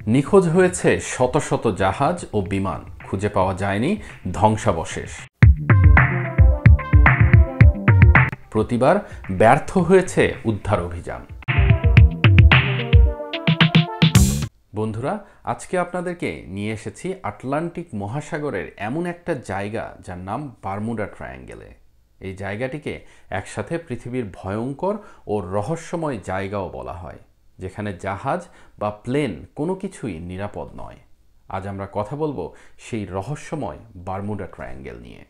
নিখোঁজ হয়েছে শত শত জাহাজ ও বিমান, খুঁজে পাওয়া যায়নি ধ্বংসাবশেষ। প্রতিবার ব্যর্থ হয়েছে উদ্ধার অভিযান। বন্ধুরা, আজকে আপনাদেরকে নিয়ে এসেছি আটলান্টিক মহাসাগরের এমন একটা জায়গা যার নাম বারমুডা ট্রায়াঙ্গেলে। এই জায়গাটিকে একসাথে পৃথিবীর ভয়ঙ্কর ও রহস্যময় জায়গাও বলা হয়, যেখানে জাহাজ বা প্লেন কোনো কিছুই নিরাপদ নয়। আজ আমরা কথা বলবো সেই রহস্যময় বারমুডা ট্রায়াঙ্গেল নিয়ে।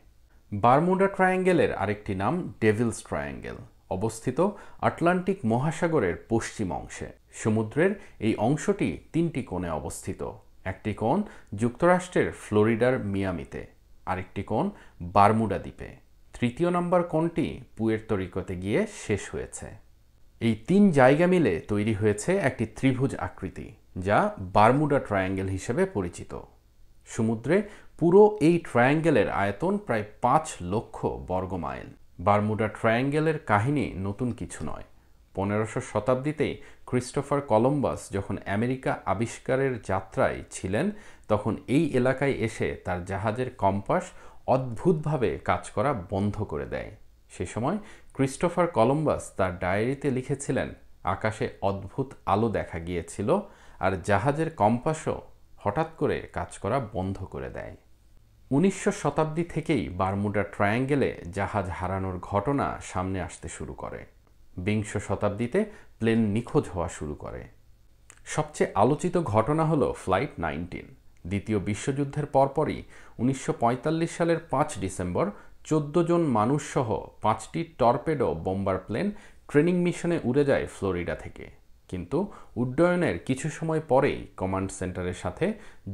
বারমুডা ট্রায়াঙ্গেলের আরেকটি নাম ডেভিলস ট্রায়াঙ্গেল, অবস্থিত আটলান্টিক মহাসাগরের পশ্চিম অংশে। সমুদ্রের এই অংশটি তিনটি কোণে অবস্থিত। একটি কোণ যুক্তরাষ্ট্রের ফ্লোরিডার মিয়ামিতে, আরেকটি কোণ বারমুডা দ্বীপে, তৃতীয় নম্বর কোণটি পুয়ের্তো রিকোতে গিয়ে শেষ হয়েছে। এই তিন জায়গা মিলে তৈরি হয়েছে একটি ত্রিভুজ আকৃতি, যা বারমুডা ট্রায়াঙ্গেল হিসেবে পরিচিত। সমুদ্রে পুরো এই ট্রায়াঙ্গেলের আয়তন প্রায় 5 লক্ষ বর্গমাইল। বারমুডা ট্রায়াঙ্গেলের কাহিনী নতুন কিছু নয়। 15শো শতাব্দীতেই ক্রিস্টোফার কলম্বাস যখন আমেরিকা আবিষ্কারের যাত্রায় ছিলেন, তখন এই এলাকায় এসে তার জাহাজের কম্পাস অদ্ভুতভাবে কাজ করা বন্ধ করে দেয়। সে সময় ক্রিস্টোফার কলম্বাস তার ডায়েরিতে লিখেছিলেন, আকাশে অদ্ভুত আলো দেখা গিয়েছিল আর জাহাজের কম্পাসও হঠাৎ করে কাজ করা বন্ধ করে দেয়। 19শো শতাব্দী থেকেই বারমুডা ট্রায়াঙ্গেলে জাহাজ হারানোর ঘটনা সামনে আসতে শুরু করে। বিংশ শতাব্দীতে প্লেন নিখোঁজ হওয়া শুরু করে। সবচেয়ে আলোচিত ঘটনা হলো ফ্লাইট 19। দ্বিতীয় বিশ্বযুদ্ধের পরপরই 1945 সালের 5 ডিসেম্বর 14 জন মানুষসহ 5টি টর্পেডো বোম্বার প্লেন ট্রেনিং মিশনে উড়ে যায় ফ্লোরিডা থেকে। কিন্তু উড্ডয়নের কিছু সময় পরেই কমান্ড সেন্টারের সাথে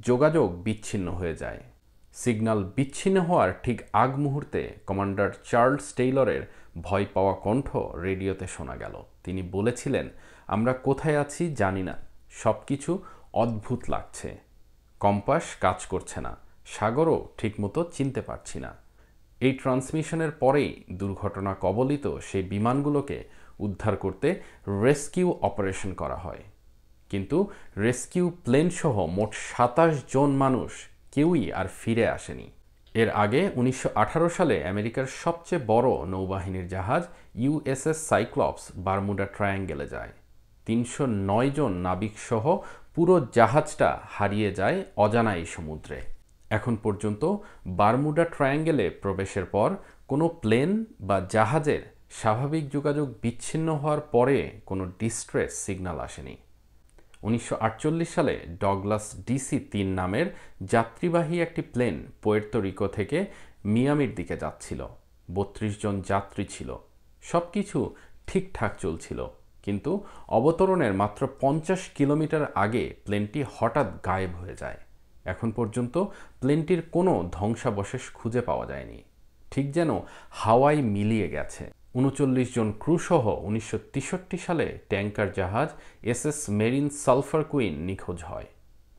যোগাযোগ বিচ্ছিন্ন হয়ে যায়। সিগন্যাল বিচ্ছিন্ন হওয়ার ঠিক আগ মুহূর্তে কমান্ডার চার্লস টেইলরের ভয় পাওয়া কণ্ঠ রেডিওতে শোনা গেল। তিনি বলেছিলেন, আমরা কোথায় আছি জানি না, সব কিছু অদ্ভুত লাগছে, কম্পাস কাজ করছে না, সাগরও ঠিকমতো চিনতে পারছি না। এই ট্রান্সমিশনের পরেই দুর্ঘটনা কবলিত সেই বিমানগুলোকে উদ্ধার করতে রেস্কিউ অপারেশন করা হয়। কিন্তু রেস্কিউ প্লেন সহ মোট 27 জন মানুষ কেউই আর ফিরে আসেনি। এর আগে 1918 সালে আমেরিকার সবচেয়ে বড় নৌবাহিনীর জাহাজ ইউএসএস সাইক্লপস বারমুডা ট্রায়াঙ্গেলে যায়। 309 জন নাবিক সহ পুরো জাহাজটা হারিয়ে যায় অজানাই সমুদ্রে। এখন পর্যন্ত বারমুডা ট্রায়াঙ্গেলে প্রবেশের পর কোনো প্লেন বা জাহাজের স্বাভাবিক যোগাযোগ বিচ্ছিন্ন হওয়ার পরে কোনো ডিস্ট্রেস সিগন্যাল আসেনি। 1948 সালে ডগলাস DC-3 নামের যাত্রীবাহী একটি প্লেন পুয়ের্তো রিকো থেকে মিয়ামির দিকে যাচ্ছিল। 32 জন যাত্রী ছিল। সব কিছু ঠিকঠাক চলছিল, কিন্তু অবতরণের মাত্র 50 কিলোমিটার আগে প্লেনটি হঠাৎ গায়েব হয়ে যায়। এখন পর্যন্ত প্লেনটির কোনো ধ্বংসাবশেষ খুঁজে পাওয়া যায়নি, ঠিক যেন হাওয়ায় মিলিয়ে গেছে। 39 জন ক্রু সহ 1963 সালে ট্যাঙ্কার জাহাজ SS মেরিন সালফার কুইন নিখোঁজ হয়।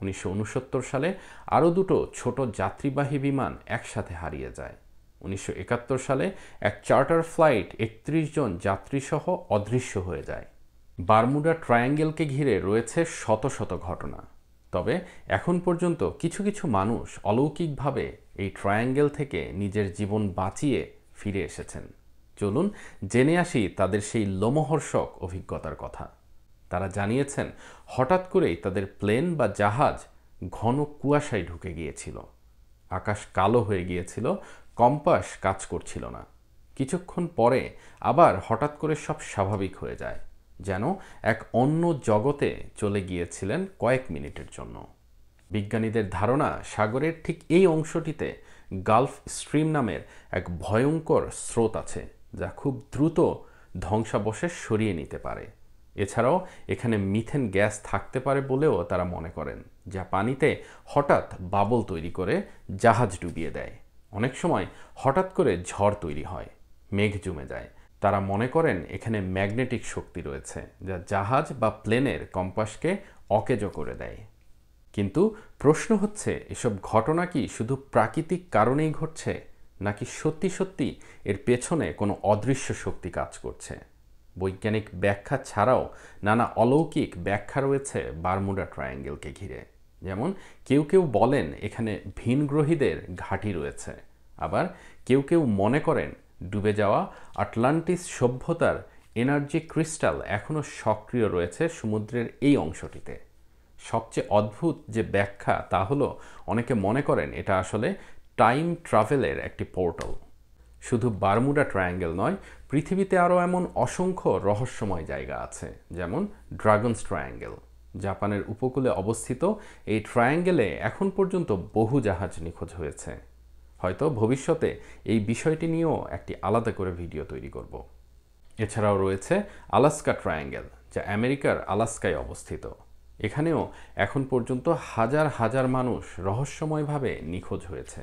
1969 সালে আরও দুটো ছোট যাত্রীবাহী বিমান একসাথে হারিয়ে যায়। 1971 সালে এক চার্টার ফ্লাইট 31 জন যাত্রী সহ অদৃশ্য হয়ে যায়। বারমুডা ট্রায়াঙ্গেলকে ঘিরে রয়েছে শত শত ঘটনা। তবে এখন পর্যন্ত কিছু কিছু মানুষ অলৌকিকভাবে এই ট্রায়াঙ্গেল থেকে নিজের জীবন বাঁচিয়ে ফিরে এসেছেন। চলুন জেনে আসি তাদের সেই লোমহর্ষক অভিজ্ঞতার কথা। তারা জানিয়েছেন, হঠাৎ করেই তাদের প্লেন বা জাহাজ ঘন কুয়াশায় ঢুকে গিয়েছিল, আকাশ কালো হয়ে গিয়েছিল, কম্পাস কাজ করছিল না। কিছুক্ষণ পরে আবার হঠাৎ করে সব স্বাভাবিক হয়ে যায়, যেন এক অন্য জগতে চলে গিয়েছিলেন কয়েক মিনিটের জন্য। বিজ্ঞানীদের ধারণা, সাগরের ঠিক এই অংশটিতে গালফ স্ট্রিম নামের এক ভয়ঙ্কর স্রোত আছে, যা খুব দ্রুত ধ্বংসাবশেষ সরিয়ে নিতে পারে। এছাড়াও এখানে মিথেন গ্যাস থাকতে পারে বলেও তারা মনে করেন, যা পানিতে হঠাৎ বাবল তৈরি করে জাহাজ ডুবিয়ে দেয়। অনেক সময় হঠাৎ করে ঝড় তৈরি হয়, মেঘ জমে যায়। তারা মনে করেন এখানে ম্যাগনেটিক শক্তি রয়েছে, যা জাহাজ বা প্লেনের কম্পাসকে অকেজো করে দেয়। কিন্তু প্রশ্ন হচ্ছে, এসব ঘটনা কি শুধু প্রাকৃতিক কারণেই ঘটছে, নাকি সত্যি সত্যি এর পেছনে কোনো অদৃশ্য শক্তি কাজ করছে? বৈজ্ঞানিক ব্যাখ্যা ছাড়াও নানা অলৌকিক ব্যাখ্যা রয়েছে বারমুডা ট্রায়াঙ্গেলকে ঘিরে। যেমন কেউ কেউ বলেন এখানে ভিনগ্রহীদের ঘাঁটি রয়েছে, আবার কেউ কেউ মনে করেন ডুবে যাওয়া আটলান্টিস সভ্যতার এনার্জি ক্রিস্টাল এখনও সক্রিয় রয়েছে সমুদ্রের এই অংশটিতে। সবচেয়ে অদ্ভুত যে ব্যাখ্যা তা হলো অনেকে মনে করেন এটা আসলে টাইম ট্রাভেলের একটি পোর্টাল। শুধু বারমুডা ট্রায়াঙ্গেল নয়, পৃথিবীতে আরও এমন অসংখ্য রহস্যময় জায়গা আছে, যেমন ড্রাগনস ট্রায়াঙ্গেল। জাপানের উপকূলে অবস্থিত এই ট্রায়াঙ্গেলে এখন পর্যন্ত বহু জাহাজ নিখোঁজ হয়েছে। হয়তো ভবিষ্যতে এই বিষয়টি নিয়েও একটি আলাদা করে ভিডিও তৈরি করব। এছাড়াও রয়েছে আলাস্কা ট্রায়াঙ্গেল, যা আমেরিকার আলাস্কায় অবস্থিত। এখানেও এখন পর্যন্ত হাজার হাজার মানুষ রহস্যময়ভাবে নিখোঁজ হয়েছে।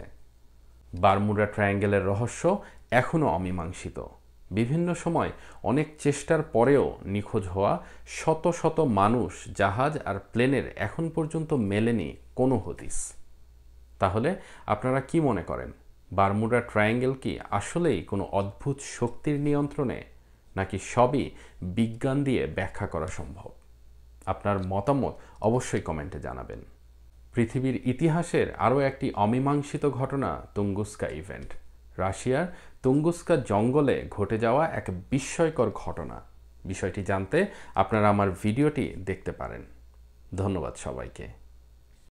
বারমুডা ট্রায়াঙ্গেলের রহস্য এখনও অমীমাংসিত। বিভিন্ন সময় অনেক চেষ্টার পরেও নিখোঁজ হওয়া শত শত মানুষ, জাহাজ আর প্লেনের এখন পর্যন্ত মেলেনি কোনো হদিস। তাহলে আপনারা কি মনে করেন, বারমুডা ট্রায়াঙ্গেল কি আসলেই কোনো অদ্ভুত শক্তির নিয়ন্ত্রণে, নাকি সবই বিজ্ঞান দিয়ে ব্যাখ্যা করা সম্ভব? আপনার মতামত অবশ্যই কমেন্টে জানাবেন। পৃথিবীর ইতিহাসের আরও একটি অমীমাংসিত ঘটনা তুঙ্গুস্কা ইভেন্ট। রাশিয়ার তুঙ্গুস্কা জঙ্গলে ঘটে যাওয়া এক বিস্ময়কর ঘটনা। বিষয়টি জানতে আপনারা আমার ভিডিওটি দেখতে পারেন। ধন্যবাদ সবাইকে।